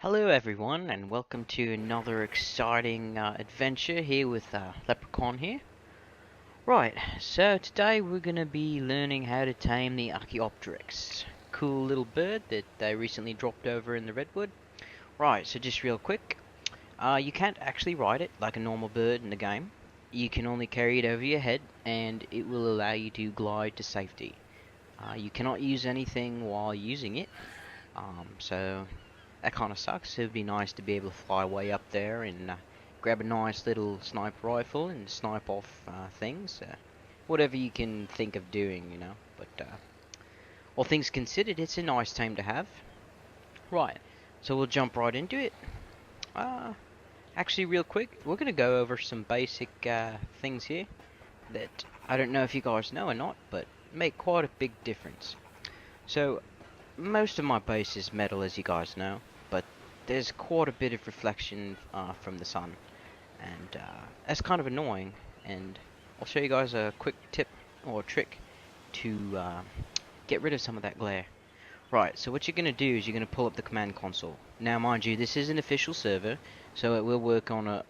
Hello everyone, and welcome to another exciting adventure here with Leprechaun here. Right, so today we're going to be learning how to tame the Archaeopteryx. Cool little bird that they recently dropped over in the redwood. Right, so just real quick, you can't actually ride it like a normal bird in the game. You can only carry it over your head, and it will allow you to glide to safety. You cannot use anything while using it, so that kind of sucks. It would be nice to be able to fly way up there and grab a nice little sniper rifle and snipe off things. Whatever you can think of doing, you know. But all things considered, it's a nice tame to have. Right, so we'll jump right into it. Actually, real quick, we're going to go over some basic things here that I don't know if you guys know or not, but make quite a big difference. So, most of my base is metal, as you guys know, but there's quite a bit of reflection from the sun, and that's kind of annoying. And I'll show you guys a quick tip or trick to get rid of some of that glare. Right, so what you're going to do is you're going to pull up the command console. Now, mind you, this is an official server, so it will work on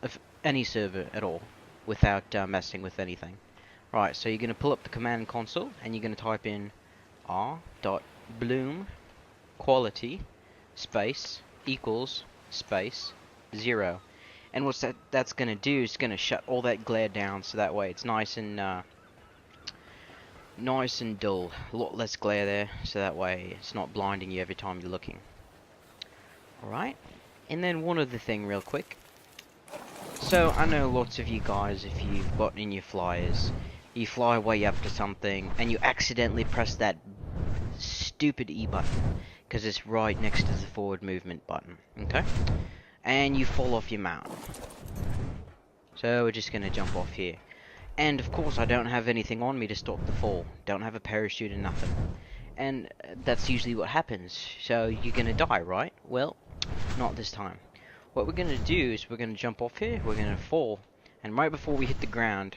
any server at all without messing with anything. Right, so you're going to pull up the command console and you're going to type in r.bloom quality space equals space 0, and what's that's going to do is going to shut all that glare down, so that way it's nice and dull, a lot less glare there, so that way it's not blinding you every time you're looking. Alright, and then one other thing real quick. So I know lots of you guys, if you've got in your flyers, you fly way up to something and you accidentally press that stupid E button, because it's right next to the forward movement button, okay? And you fall off your mount. So we're just going to jump off here. And of course I don't have anything on me to stop the fall. Don't have a parachute or nothing. And that's usually what happens. So you're going to die, right? Well, not this time. What we're going to do is we're going to jump off here, we're going to fall, and right before we hit the ground,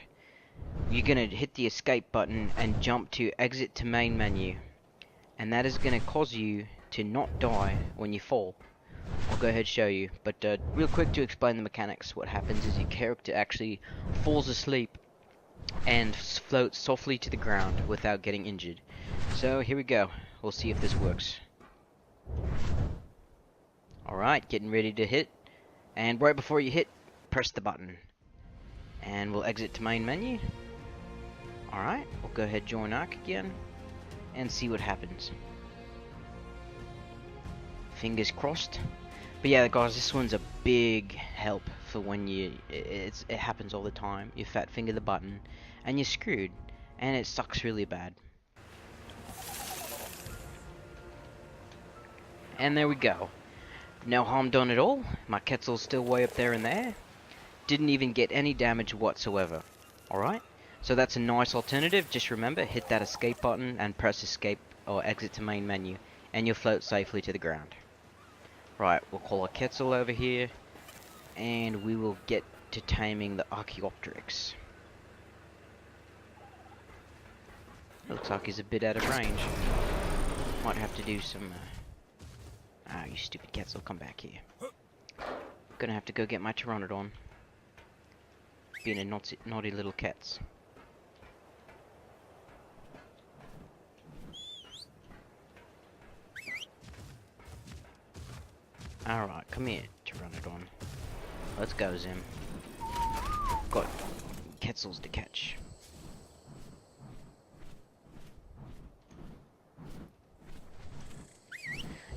you're going to hit the escape button and jump to exit to main menu. And that is going to cause you to not die when you fall. I'll go ahead and show you, but real quick to explain the mechanics. What happens is your character actually falls asleep and floats softly to the ground without getting injured. So here we go, we'll see if this works. Alright, getting ready to hit, and right before you hit, press the button. And we'll exit to main menu. Alright, we'll go ahead and join Ark again and see what happens. Fingers crossed. But yeah, guys, this one's a big help for when it happens all the time. You fat finger the button and you're screwed, and it sucks really bad. And there we go. No harm done at all. My Quetzal's still way up there in the air. Didn't even get any damage whatsoever. Alright? So that's a nice alternative. Just remember, hit that escape button and press escape or exit to main menu, and you'll float safely to the ground. Right, we'll call our Quetzal over here, and we will get to taming the Archaeopteryx. Looks like he's a bit out of range. Might have to do some... you stupid Quetzal, come back here. Gonna have to go get my Pteranodon. Being a naughty little Quetz. Alright, come here, Pteranodon. Let's go, Zim. Got Quetzals to catch.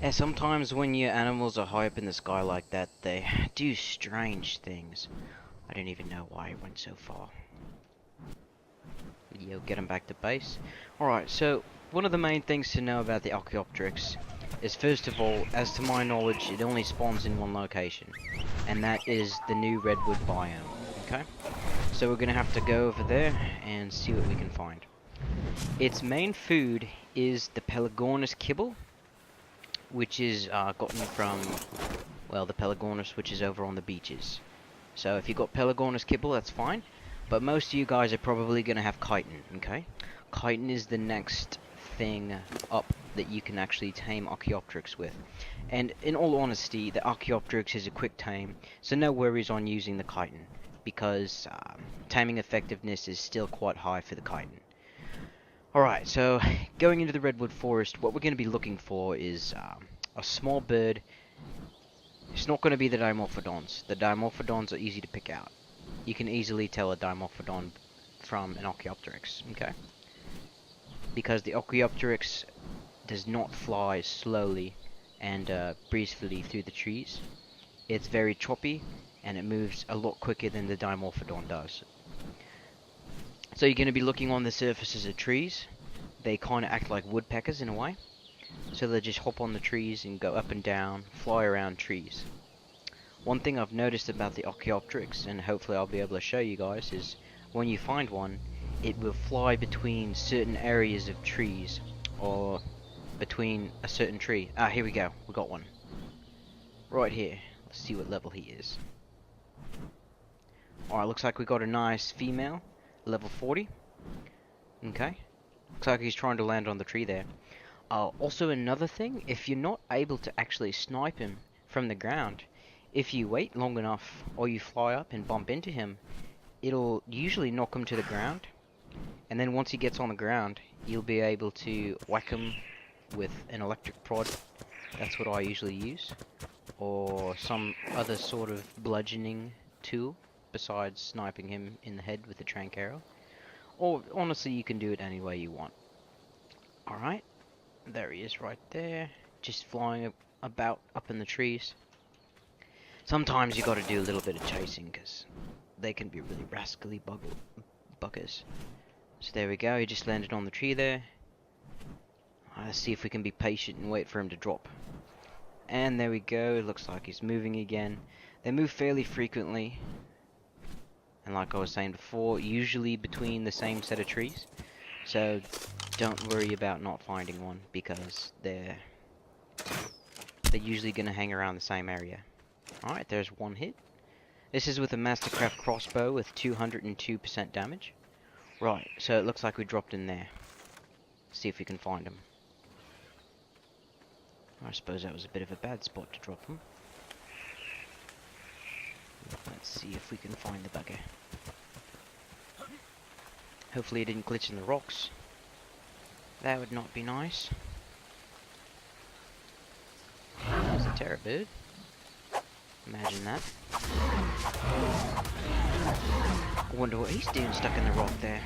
Yeah, sometimes when your animals are high up in the sky like that, they do strange things. I don't even know why it went so far. Yo, get him back to base. Alright, so one of the main things to know about the Archaeopteryx is, first of all, as to my knowledge, it only spawns in one location, and that is the new redwood biome. Okay, so we're gonna have to go over there and see what we can find. Its main food is the Pelagornis kibble, which is gotten from, well, the Pelagornis which is over on the beaches. So if you've got Pelagornis kibble, that's fine, but most of you guys are probably gonna have chitin. Okay, chitin is the next thing up that you can actually tame Archaeopteryx with. And in all honesty, the Archaeopteryx is a quick tame, so no worries on using the chitin, because taming effectiveness is still quite high for the chitin. Alright, so going into the redwood forest, what we're going to be looking for is a small bird. It's not going to be the Dimorphodons. The Dimorphodons are easy to pick out. You can easily tell a Dimorphodon from an Archaeopteryx, okay? Because the Archaeopteryx does not fly slowly and breezefully through the trees. It's very choppy, and it moves a lot quicker than the Dimorphodon does. So you're going to be looking on the surfaces of trees. They kind of act like woodpeckers in a way. So they just hop on the trees and go up and down, fly around trees. One thing I've noticed about the Archaeopteryx, and hopefully I'll be able to show you guys, is when you find one, it will fly between certain areas of trees, or between a certain tree. Ah, here we go. We got one. Right here. Let's see what level he is. Alright, looks like we got a nice female, level 40. Okay. Looks like he's trying to land on the tree there. Also another thing, if you're not able to actually snipe him from the ground, if you wait long enough or you fly up and bump into him, it'll usually knock him to the ground. And then once he gets on the ground, you'll be able to whack him with an electric prod. That's what I usually use. Or some other sort of bludgeoning tool besides sniping him in the head with a trank arrow. Or honestly, you can do it any way you want. Alright. There he is right there, just flying about up in the trees. Sometimes you gotta do a little bit of chasing, because they can be really rascally buggers. So there we go, he just landed on the tree there. Let's see if we can be patient and wait for him to drop. And there we go, it looks like he's moving again. They move fairly frequently. And like I was saying before, usually between the same set of trees. So don't worry about not finding one, because they're usually going to hang around the same area. Alright, there's one hit. This is with a Mastercraft crossbow with 202% damage. Right, so it looks like we dropped in there. See if we can find him. I suppose that was a bit of a bad spot to drop him. Let's see if we can find the bugger. Hopefully it didn't glitch in the rocks. That would not be nice. There's a terror bird. Imagine that. I wonder what he's doing stuck in the rock there.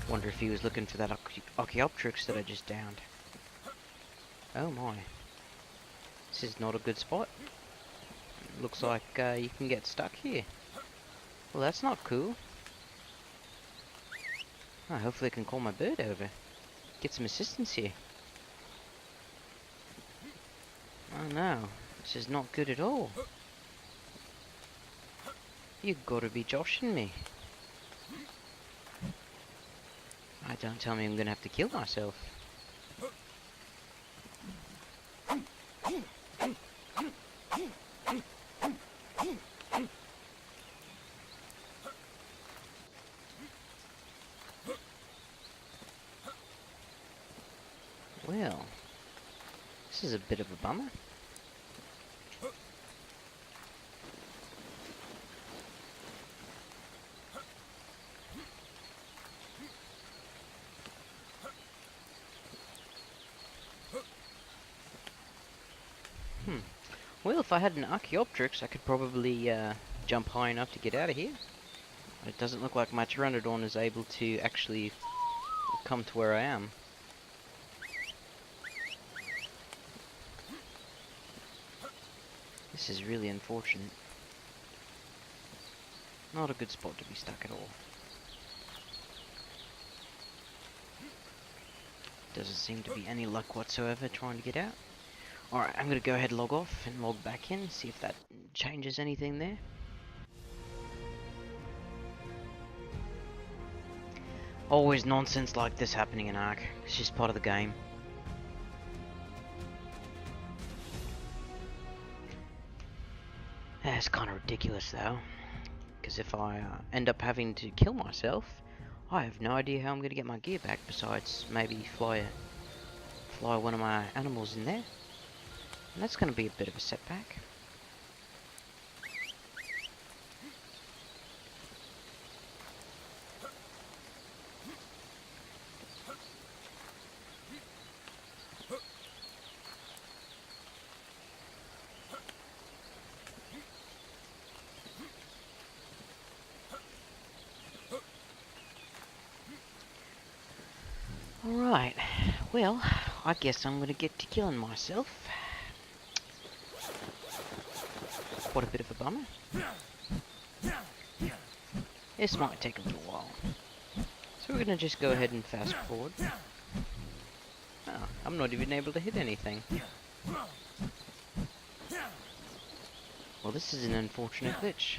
Wonder if he was looking for that Archaeopteryx that I just downed. Oh my. This is not a good spot. Looks like you can get stuck here. Well, that's not cool. Oh, hopefully I can call my bird over. Get some assistance here. Oh no, this is not good at all. You gotta be joshing me. Don't tell me I'm gonna have to kill myself. Well, this is a bit of a bummer. Well, if I had an Archaeopteryx, I could probably jump high enough to get out of here. It doesn't look like my Pteranodon is able to actually come to where I am. This is really unfortunate. Not a good spot to be stuck at all. Doesn't seem to be any luck whatsoever trying to get out. Alright, I'm gonna go ahead and log off and log back in, see if that changes anything there. Always nonsense like this happening in Ark. It's just part of the game. It's kind of ridiculous though, because if I end up having to kill myself, I have no idea how I'm going to get my gear back, besides maybe fly fly one of my animals in there. And that's going to be a bit of a setback. Alright, well, I guess I'm gonna get to killing myself. What a bit of a bummer. This might take a little while. So we're gonna just go ahead and fast forward. Oh, I'm not even able to hit anything. Well, this is an unfortunate glitch.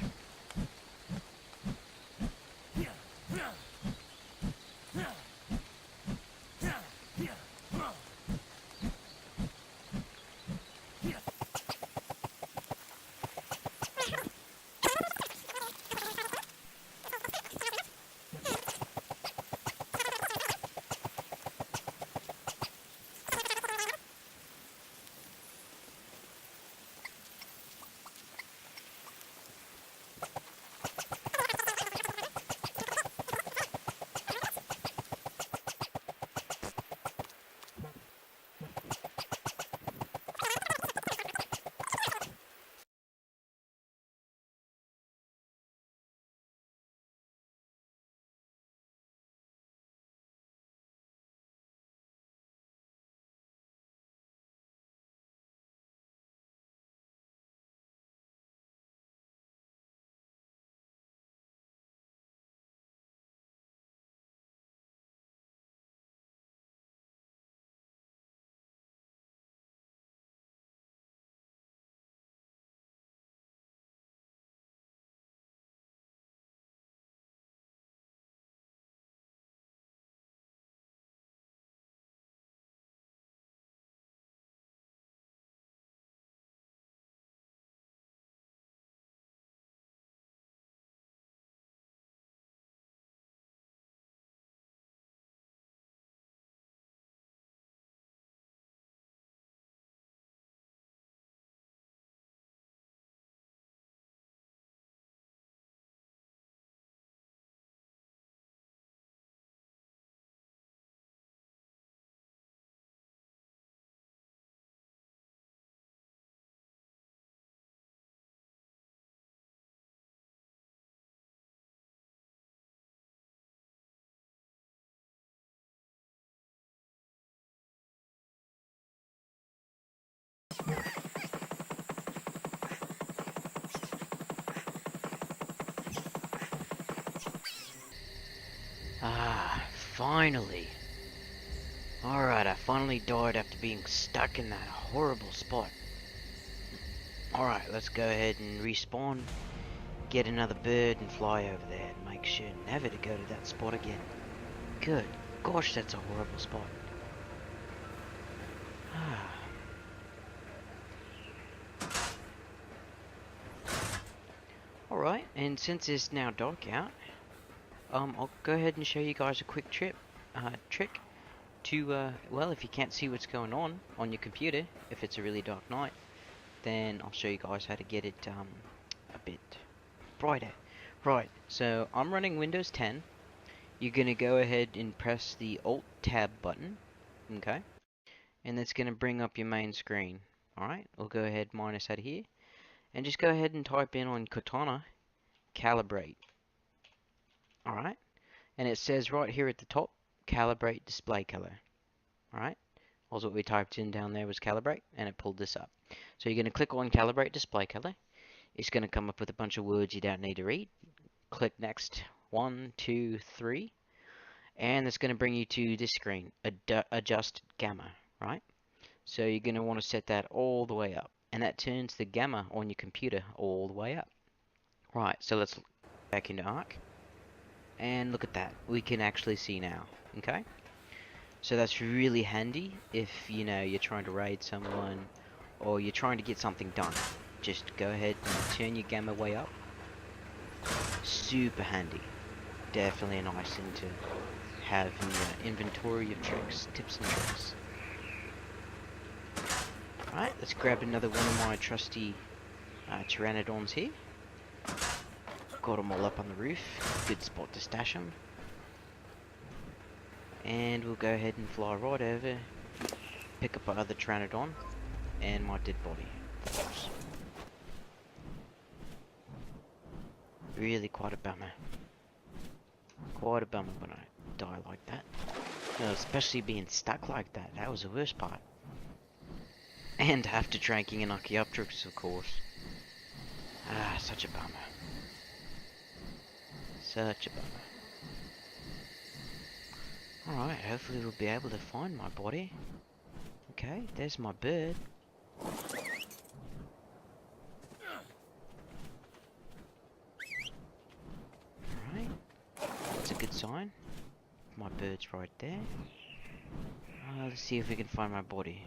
Ah, finally. Alright, I finally died after being stuck in that horrible spot. Alright, let's go ahead and respawn, get another bird and fly over there and make sure never to go to that spot again. Good gosh, that's a horrible spot. Alright, and since it's now dark out, I'll go ahead and show you guys a quick trick to, well, if you can't see what's going on your computer, if it's a really dark night, then I'll show you guys how to get it, a bit brighter. Right, so I'm running Windows 10. You're gonna go ahead and press the Alt-Tab button, okay? And that's gonna bring up your main screen. Alright, we'll go ahead minus out of here, and just go ahead and type in on Cortana, calibrate. Alright, and it says right here at the top, calibrate display color. Alright, also what we typed in down there was calibrate, and it pulled this up. So you're going to click on calibrate display color. It's going to come up with a bunch of words you don't need to read. Click next, 1, 2, 3, and it's going to bring you to this screen, adjust gamma, right? So you're going to want to set that all the way up, and that turns the gamma on your computer all the way up. Right, so let's look back into Arc, and look at that, we can actually see now, okay? So that's really handy if, you know, you're trying to raid someone, or you're trying to get something done. Just go ahead and turn your gamma way up. Super handy. Definitely a nice thing to have in your inventory of tricks, tips and tricks. Alright, let's grab another one of my trusty pteranodons here. Got them all up on the roof. Good spot to stash them. And we'll go ahead and fly right over, pick up our other pteranodon, and my dead body. Of course. Really quite a bummer. Quite a bummer when I die like that. You know, especially being stuck like that. That was the worst part. And after drinking an Archaeopteryx, of course. Ah, such a bummer. Such a bummer. Alright, hopefully we'll be able to find my body. Okay, there's my bird. Alright, that's a good sign. My bird's right there. Let's see if we can find my body.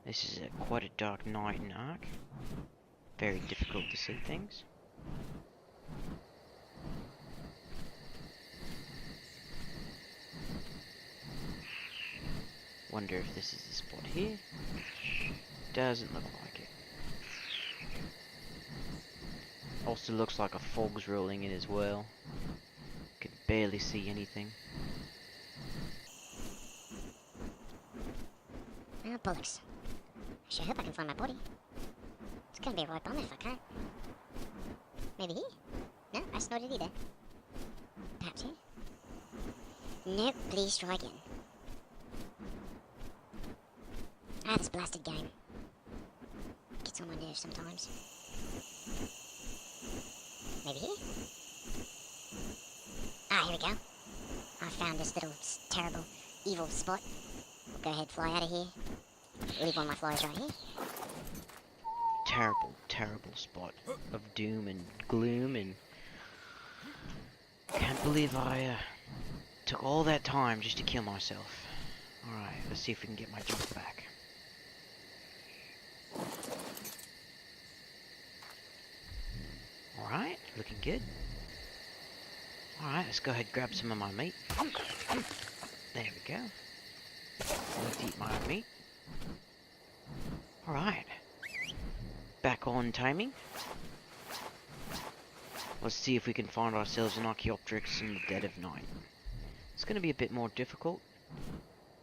This is quite a dark night in Ark. Very difficult to see things. Wonder if this is the spot here. Doesn't look like it. Also looks like a fog's rolling in as well. Can barely see anything. Oh, bollocks. I sure hope I can find my body. It's gonna be a right bummer if I can't. Maybe here? No, that's not it either. Perhaps here? Nope, please try again. Ah, this blasted game. Gets on my nerves sometimes. Maybe here? Ah, here we go. I found this little terrible, evil spot. We'll go ahead, fly out of here. Leave one of my flies right here. Terrible, terrible spot of doom and gloom, and can't believe I took all that time just to kill myself. Alright, let's see if we can get my jump back. Alright, looking good. Alright, let's go ahead and grab some of my meat. There we go. Let's eat my meat. Alright. Back on Taming. Let's see if we can find ourselves an Archaeopteryx in the dead of night. It's going to be a bit more difficult,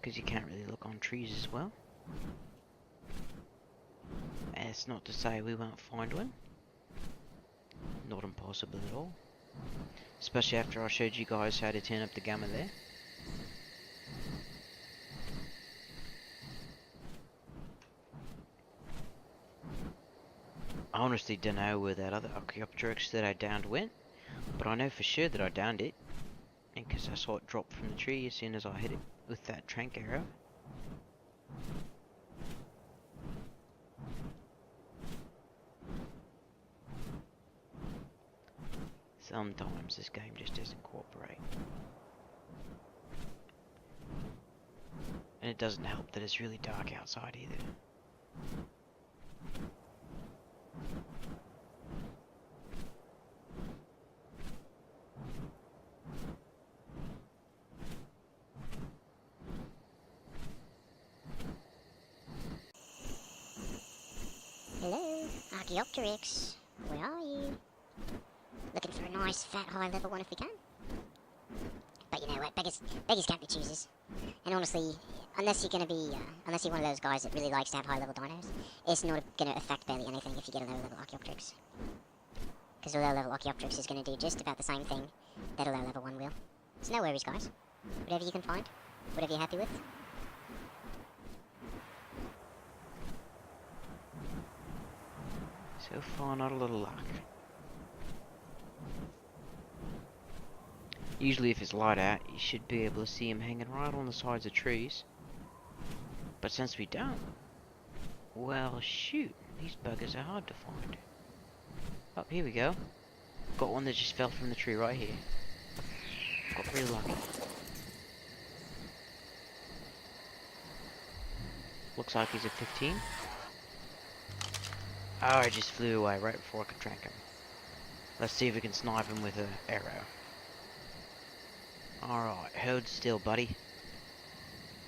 because you can't really look on trees as well. And it's not to say we won't find one. Not impossible at all. Especially after I showed you guys how to turn up the gamma there. I honestly don't know where that other Archaeopteryx that I downed went, but I know for sure that I downed it, and because I saw it drop from the tree as soon as I hit it with that trank arrow. Sometimes this game just doesn't cooperate. And it doesn't help that it's really dark outside either. Hello, Archaeopteryx. Where are you? Looking for a nice, fat, high-level one if we can. But you know what, beggars can't be choosers. And honestly, unless you're unless you're one of those guys that really likes to have high-level dinos, it's not going to affect barely anything if you get a low-level Archaeopteryx. Because a low-level Archaeopteryx is going to do just about the same thing that a low-level one will. So no worries, guys. Whatever you can find, whatever you're happy with. So far, not a little luck. Usually if it's light out, you should be able to see him hanging right on the sides of trees. But since we don't, well shoot, these buggers are hard to find. Oh, here we go. Got one that just fell from the tree right here. Got real lucky. Looks like he's a 15. Oh, he just flew away right before I could track him. Let's see if we can snipe him with an arrow. Alright, hold still, buddy.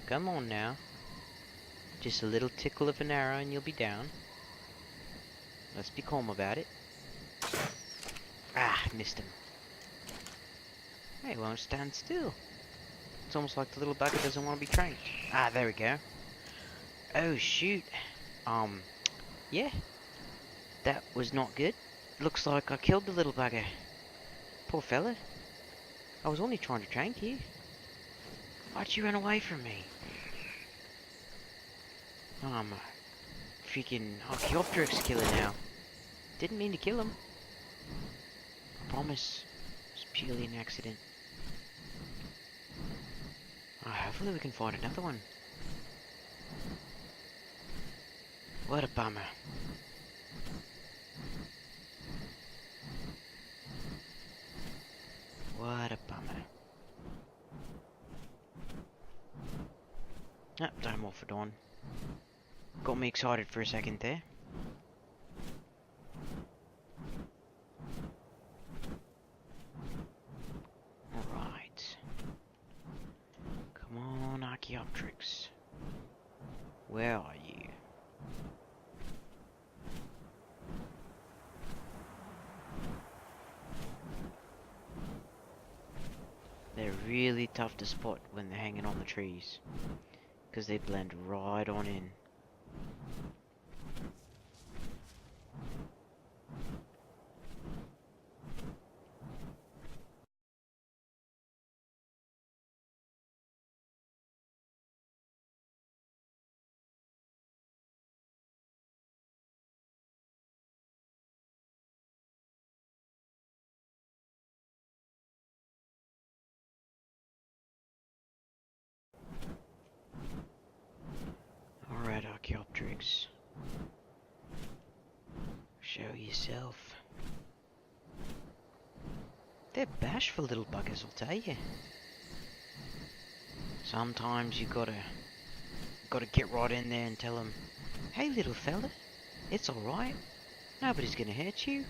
Come on now. Just a little tickle of an arrow and you'll be down. Let's be calm about it. Ah, missed him. He won't stand still. It's almost like the little bugger doesn't want to be trained. Ah, there we go. Oh, shoot. Yeah. That was not good. Looks like I killed the little bugger. Poor fella. I was only trying to train you. Why'd you run away from me? I'm a freaking Archaeopteryx killer now. Didn't mean to kill him. I promise. It was purely an accident. Hopefully we can find another one. What a bummer. What a bummer. Ah, time off for dawn. Got me excited for a second there. Alright. Come on, Archaeopteryx. Where are you? They're really tough to spot when they're hanging on the trees, because they blend right on in. Alright, Archaeopteryx. Show yourself. They're bashful little buggers, I'll tell you. Sometimes you gotta get right in there and tell them, hey little fella, it's alright. Nobody's gonna hurt you.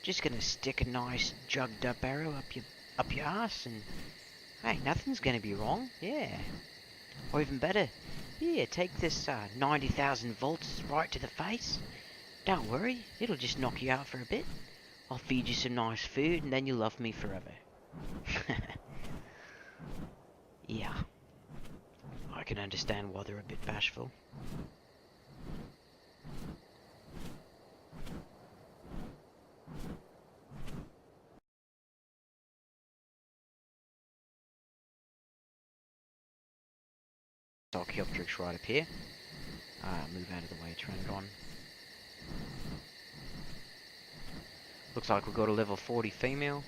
Just gonna stick a nice jugged up arrow up your ass and hey, nothing's gonna be wrong. Yeah. Or even better, yeah, take this 90,000 volts right to the face. Don't worry, it'll just knock you out for a bit. I'll feed you some nice food and then you'll love me forever. Yeah. I can understand why they're a bit bashful. Archaeopteryx right up here. Move out of the way, turn it on. Looks like we've got a level 40 female.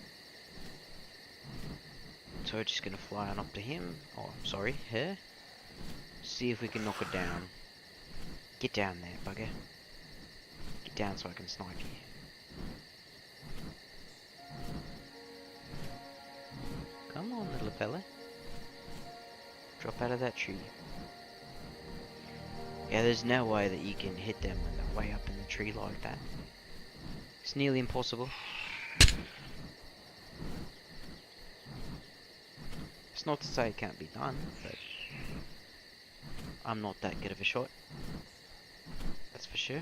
So we're just gonna fly on up to him. Oh, sorry, her. See if we can knock her down. Get down there, bugger. Get down so I can snipe you. Come on, little fella. Drop out of that tree. Yeah, there's no way that you can hit them when they're way up in the tree like that. It's nearly impossible. It's not to say it can't be done, but I'm not that good of a shot. That's for sure.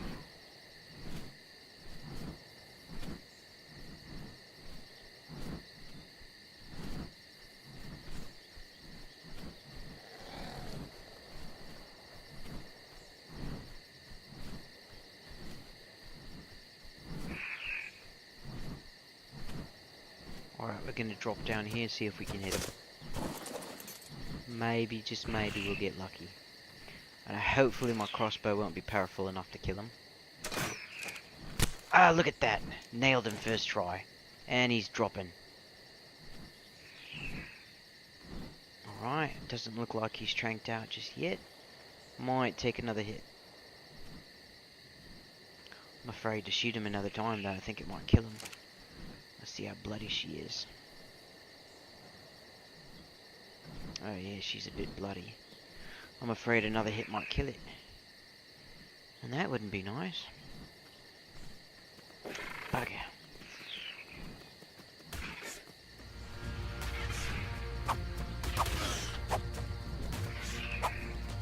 Alright, we're gonna drop down here, see if we can hit him. Maybe, just maybe, we'll get lucky. And hopefully my crossbow won't be powerful enough to kill him. Ah, look at that! Nailed him first try. And he's dropping. Alright, doesn't look like he's tranked out just yet. Might take another hit. I'm afraid to shoot him another time though, I think it might kill him. Let's see how bloody she is. Oh yeah, she's a bit bloody. I'm afraid another hit might kill it. And that wouldn't be nice. Bugger.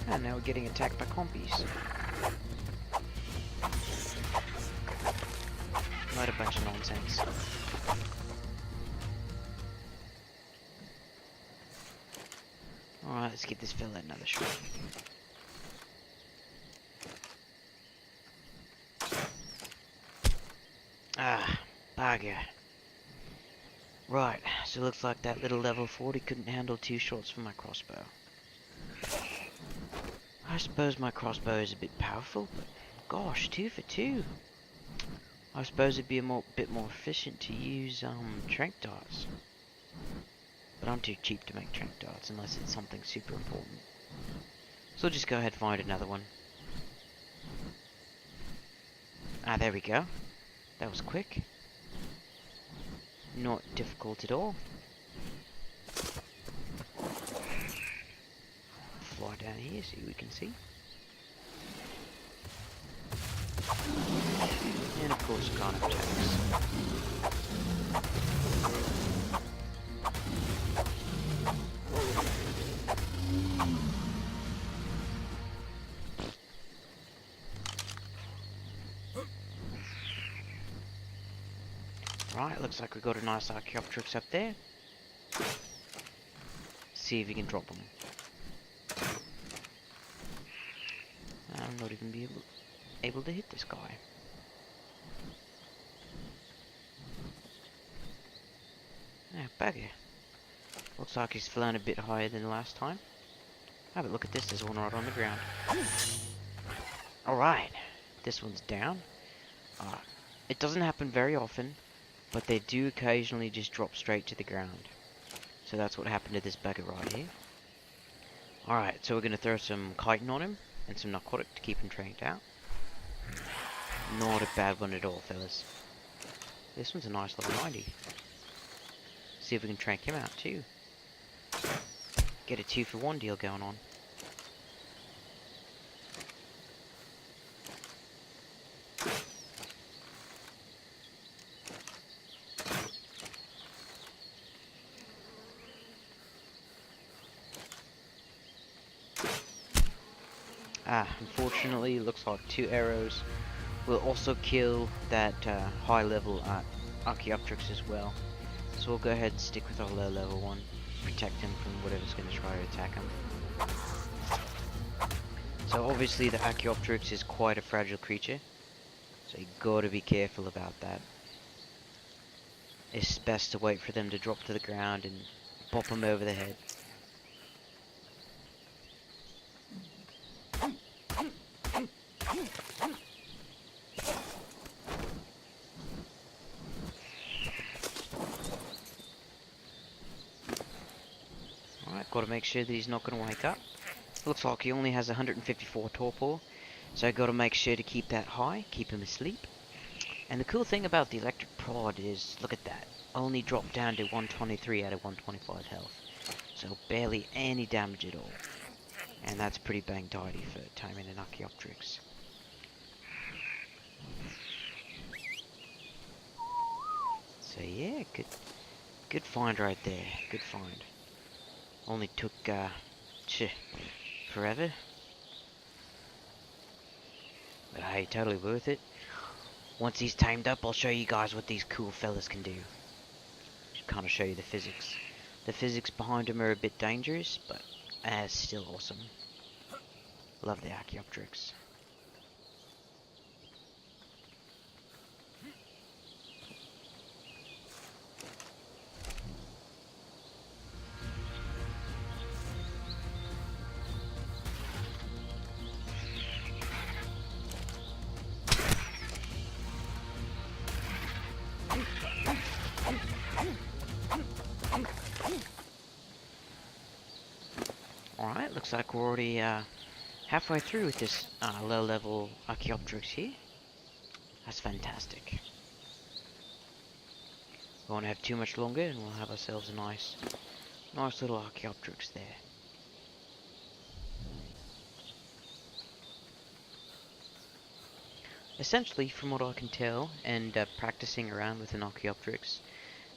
And now we getting attacked by compies. Not a bunch of nonsense. Alright, let's give this fella another shot. Ah, bugger. Right, so it looks like that little level 40 couldn't handle 2 shots from my crossbow. I suppose my crossbow is a bit powerful, but gosh, 2 for 2. I suppose it'd be a bit more efficient to use tranq darts. But I'm too cheap to make tranq darts unless it's something super important. So I'll just go ahead and find another one. Ah, there we go. That was quick. Not difficult at all. Fly down here so we can see. And of course, Archaeopteryx. Right, looks like we got a nice Archaeopteryx up there. See if we can drop them. I'm not even able to hit this guy. Ah, bugger. Looks like he's flown a bit higher than last time. Ah, but look at this, there's one right on the ground. Alright, this one's down. It doesn't happen very often, but they do occasionally just drop straight to the ground. So that's what happened to this bugger right here. Alright, so we're going to throw some chitin on him, and some narcotic to keep him trained out. Not a bad one at all, fellas. This one's a nice level 90. See if we can trank him out too. Get a 2 for 1 deal going on. Unfortunately, it looks like 2 arrows will also kill that high level Archaeopteryx as well. So we'll go ahead and stick with our low level one. Protect him from whatever's going to try to attack him. So obviously the Archaeopteryx is quite a fragile creature. So you gotta be careful about that. It's best to wait for them to drop to the ground and pop them over the head. Alright, gotta make sure that he's not gonna wake up. Looks like he only has 154 torpor, so gotta make sure to keep that high, keep him asleep. And the cool thing about the electric prod is, look at that, only dropped down to 123 out of 125 health. So barely any damage at all. And that's pretty bang tidy for taming an Archaeopteryx. So yeah, good find right there, good find. Only took, forever. But hey, totally worth it. Once he's tamed up, I'll show you guys what these cool fellas can do. Kind of show you the physics. The physics behind him are a bit dangerous, but still awesome. Love the Archaeopteryx. Alright, looks like we're already halfway through with this low-level Archaeopteryx here. That's fantastic. We won't have too much longer and we'll have ourselves a nice little Archaeopteryx there. Essentially, from what I can tell, and practicing around with an Archaeopteryx,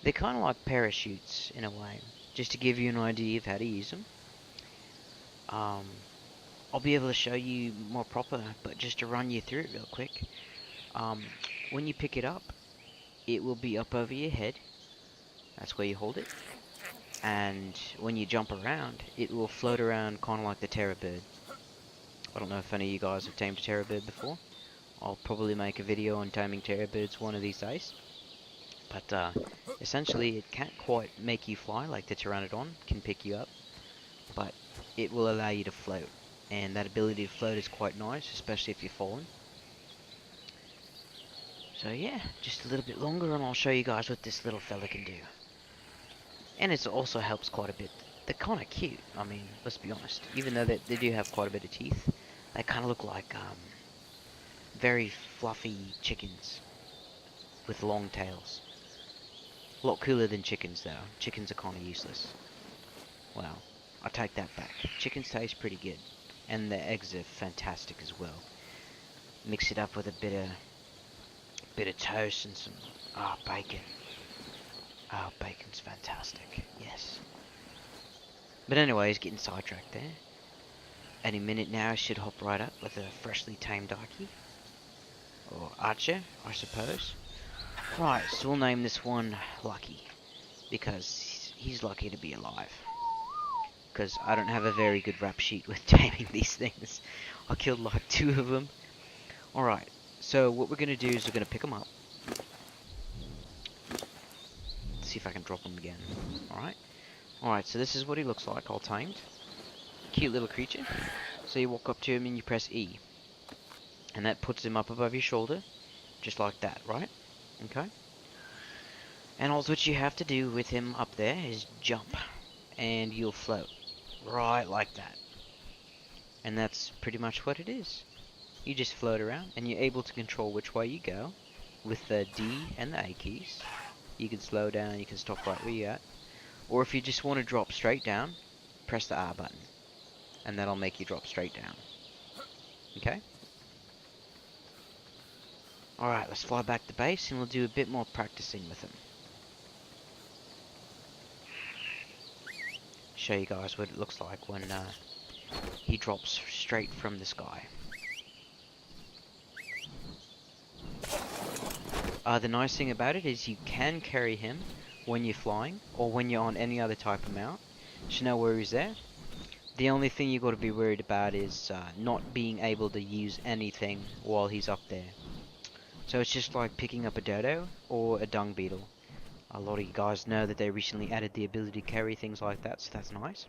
they're kind of like parachutes in a way, just to give you an idea of how to use them. I'll be able to show you more proper, but just to run you through it real quick. When you pick it up, it will be up over your head. That's where you hold it. And when you jump around, it will float around kind of like the terror bird. I don't know if any of you guys have tamed a terror bird before. I'll probably make a video on taming terror birds one of these days. But essentially, it can't quite make you fly like the pteranodon can pick you up, but it will allow you to float. And that ability to float is quite nice, especially if you're falling. So yeah, just a little bit longer and I'll show you guys what this little fella can do. And it also helps quite a bit. They're kind of cute, I mean, let's be honest. Even though they do have quite a bit of teeth, they kind of look like very fluffy chickens with long tails. A lot cooler than chickens though. Chickens are kind of useless. Well, I take that back. Chickens taste pretty good. And the eggs are fantastic as well. Mix it up with a bit of toast and some bacon. Oh, bacon's fantastic. Yes. But anyways, getting sidetracked there. Any minute now, I should hop right up with a freshly tamed darkie. Or archer, I suppose. Right, so we'll name this one Lucky. Because he's lucky to be alive. Because I don't have a very good rap sheet with taming these things. I killed like 2 of them. Alright, so what we're going to do is we're going to pick them up. Let's see if I can drop him again. Alright, so this is what he looks like, all tamed. Cute little creature. So you walk up to him and you press E. And that puts him up above your shoulder. Just like that, right? Okay. And all what you have to do with him up there is jump. And you'll float. Right like that. And that's pretty much what it is. You just float around and you're able to control which way you go with the D and the A keys. You can slow down, you can stop right where you're at. Or if you just want to drop straight down, press the R button. And that'll make you drop straight down. Okay? Alright, let's fly back to base and we'll do a bit more practicing with him. Show you guys what it looks like when he drops straight from the sky. The nice thing about it is you can carry him when you're flying or when you're on any other type of mount. So no worries there. The only thing you got to be worried about is not being able to use anything while he's up there. So it's just like picking up a dodo or a dung beetle. A lot of you guys know that they recently added the ability to carry things like that, so that's nice.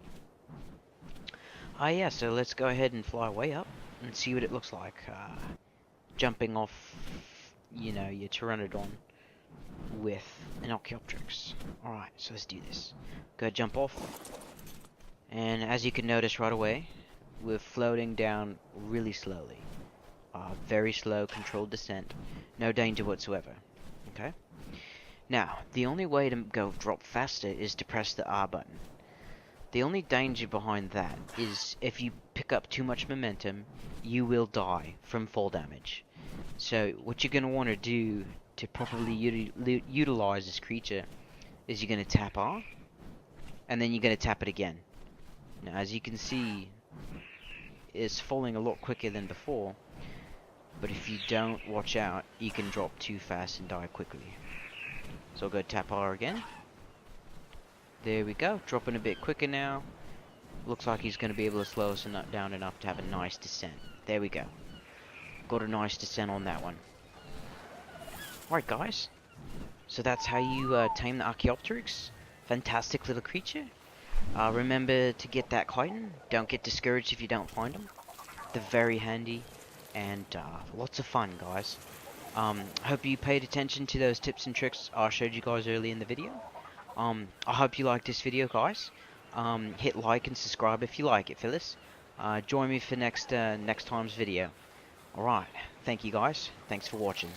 Yeah, so let's go ahead and fly way up and see what it looks like. Jumping off, you know, your pteranodon with an Archaeopteryx. Alright, so let's do this. Go jump off. And as you can notice right away, we're floating down really slowly. Very slow, controlled descent. No danger whatsoever. Okay? Now, the only way to go drop faster is to press the R button. The only danger behind that is if you pick up too much momentum, you will die from fall damage. So, what you're going to want to do to properly utilize this creature is you're going to tap R, and then you're going to tap it again. Now, as you can see, it's falling a lot quicker than before, but if you don't watch out, you can drop too fast and die quickly. So I'll go tap R again. There we go, dropping a bit quicker now. Looks like he's going to be able to slow us down enough to have a nice descent. There we go. Got a nice descent on that one. Alright guys, so that's how you tame the Archaeopteryx. Fantastic little creature. Remember to get that chitin. Don't get discouraged if you don't find them. They're very handy and lots of fun, guys. Hope you paid attention to those tips and tricks I showed you guys early in the video. I hope you liked this video, guys. Hit like and subscribe if you like it, Phyllis. Join me for next time's video. Alright, thank you guys. Thanks for watching.